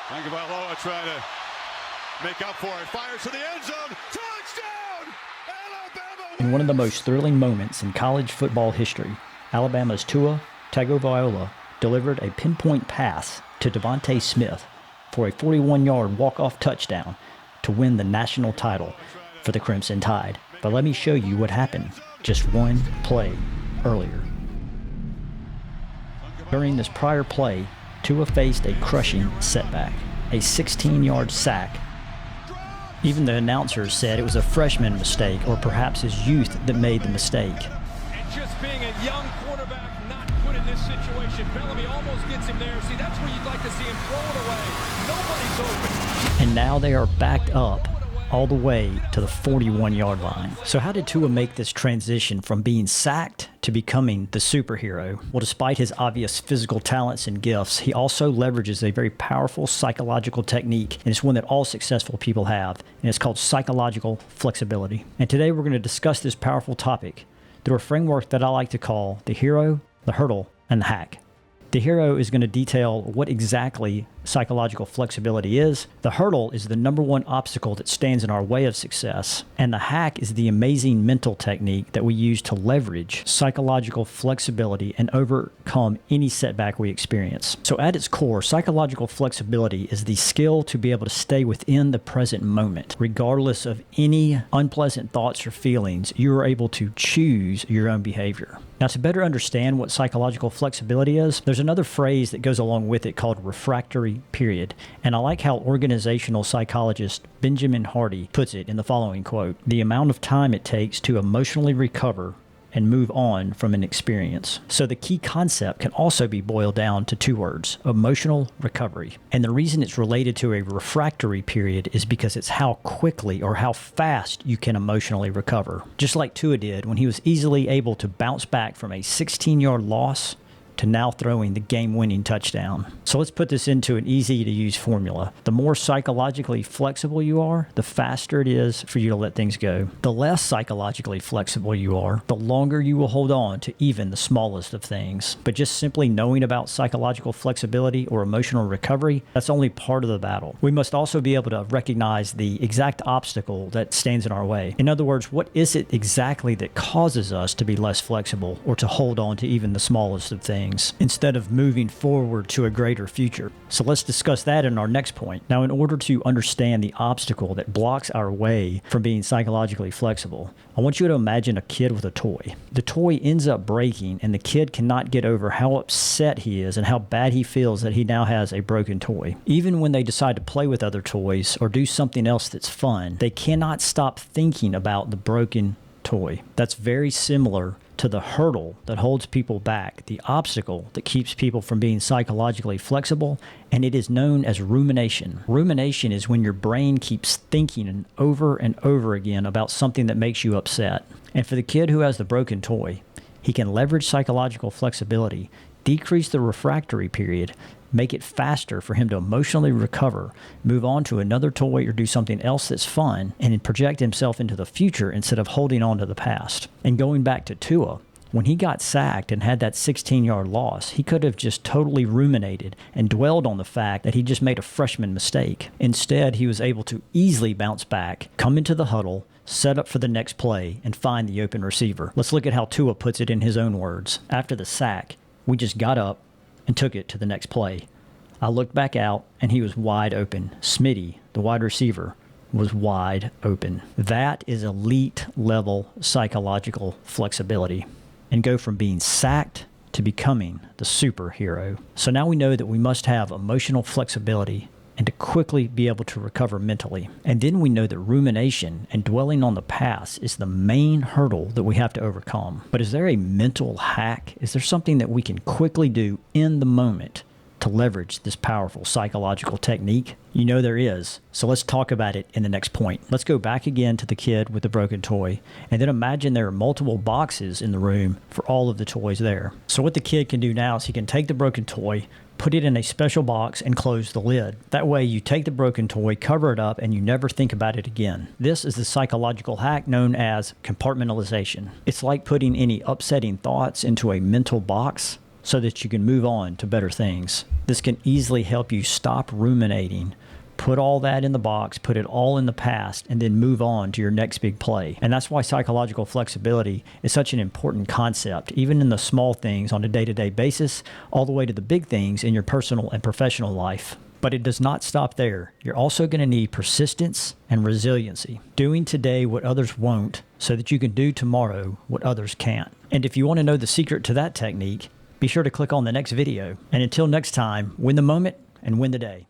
Tagovailoa trying to make up for it. Fires to the end zone. Touchdown! Alabama! In one of the most thrilling moments in college football history, Alabama's Tua Tagovailoa delivered a pinpoint pass to Devontae Smith for a 41-yard walk-off touchdown to win the national title for the Crimson Tide. But let me show you what happened just one play earlier. During this prior play, Tua faced a crushing setback, a 16-yard sack. Even the announcers said it was a freshman mistake, or perhaps his youth that made the mistake. And just being a young quarterback not put in this situation, Bellamy almost gets him there. See, that's where you'd like to see him throw it away. Nobody's open. And now they are backed up all the way to the 41-yard line. So how did Tua make this transition from being sacked to becoming the superhero? Well, despite his obvious physical talents and gifts, he also leverages a very powerful psychological technique, and it's one that all successful people have, and it's called psychological flexibility. And today we're going to discuss this powerful topic through a framework that I like to call the hero, the hurdle, and the hack. The hero is going to detail what exactly psychological flexibility is. The hurdle is the number one obstacle that stands in our way of success. And the hack is the amazing mental technique that we use to leverage psychological flexibility and overcome any setback we experience. So at its core, psychological flexibility is the skill to be able to stay within the present moment. Regardless of any unpleasant thoughts or feelings, you are able to choose your own behavior. Now, to better understand what psychological flexibility is, there's another phrase that goes along with it called refractory period. And I like how organizational psychologist Benjamin Hardy puts it in the following quote: "The amount of time it takes to emotionally recover and move on from an experience." So the key concept can also be boiled down to two words: emotional recovery. And the reason it's related to a refractory period is because it's how quickly or how fast you can emotionally recover. Just like Tua did when he was easily able to bounce back from a 16-yard loss to now throwing the game-winning touchdown. So let's put this into an easy-to-use formula. The more psychologically flexible you are, the faster it is for you to let things go. The less psychologically flexible you are, the longer you will hold on to even the smallest of things. But just simply knowing about psychological flexibility or emotional recovery, that's only part of the battle. We must also be able to recognize the exact obstacle that stands in our way. In other words, what is it exactly that causes us to be less flexible or to hold on to even the smallest of things, instead of moving forward to a greater future? So let's discuss that in our next point. Now, in order to understand the obstacle that blocks our way from being psychologically flexible, I want you to imagine a kid with a toy. The toy ends up breaking, and the kid cannot get over how upset he is and how bad he feels that he now has a broken toy. Even when they decide to play with other toys or do something else that's fun, they cannot stop thinking about the broken toy. That's very similar to the hurdle that holds people back, the obstacle that keeps people from being psychologically flexible, and it is known as rumination. Rumination is when your brain keeps thinking over and over again about something that makes you upset. And for the kid who has the broken toy, he can leverage psychological flexibility, decrease the refractory period, make it faster for him to emotionally recover, move on to another toy or do something else that's fun, and project himself into the future instead of holding on to the past. And going back to Tua, when he got sacked and had that 16-yard loss, he could have just totally ruminated and dwelled on the fact that he just made a freshman mistake. Instead, he was able to easily bounce back, come into the huddle, set up for the next play, and find the open receiver. Let's look at how Tua puts it in his own words. After the sack, we just got up and took it to the next play. I looked back out, and he was wide open. Smitty, the wide receiver, was wide open. That is elite-level psychological flexibility, and go from being sacked to becoming the superhero. So now we know that we must have emotional flexibility and to quickly be able to recover mentally. And then we know that rumination and dwelling on the past is the main hurdle that we have to overcome. But is there a mental hack? Is there something that we can quickly do in the moment to leverage this powerful psychological technique? You know there is. So let's talk about it in the next point. Let's go back again to the kid with the broken toy, and then imagine there are multiple boxes in the room for all of the toys there. So what the kid can do now is he can take the broken toy, put it in a special box, and close the lid. That way you take the broken toy, cover it up, and you never think about it again. This is the psychological hack known as compartmentalization. It's like putting any upsetting thoughts into a mental box so that you can move on to better things. This can easily help you stop ruminating, put all that in the box, put it all in the past, and then move on to your next big play. And that's why psychological flexibility is such an important concept, even in the small things on a day-to-day basis, all the way to the big things in your personal and professional life. But it does not stop there. You're also going to need persistence and resiliency, doing today what others won't so that you can do tomorrow what others can't. And if you want to know the secret to that technique, be sure to click on the next video. And until next time, win the moment and win the day.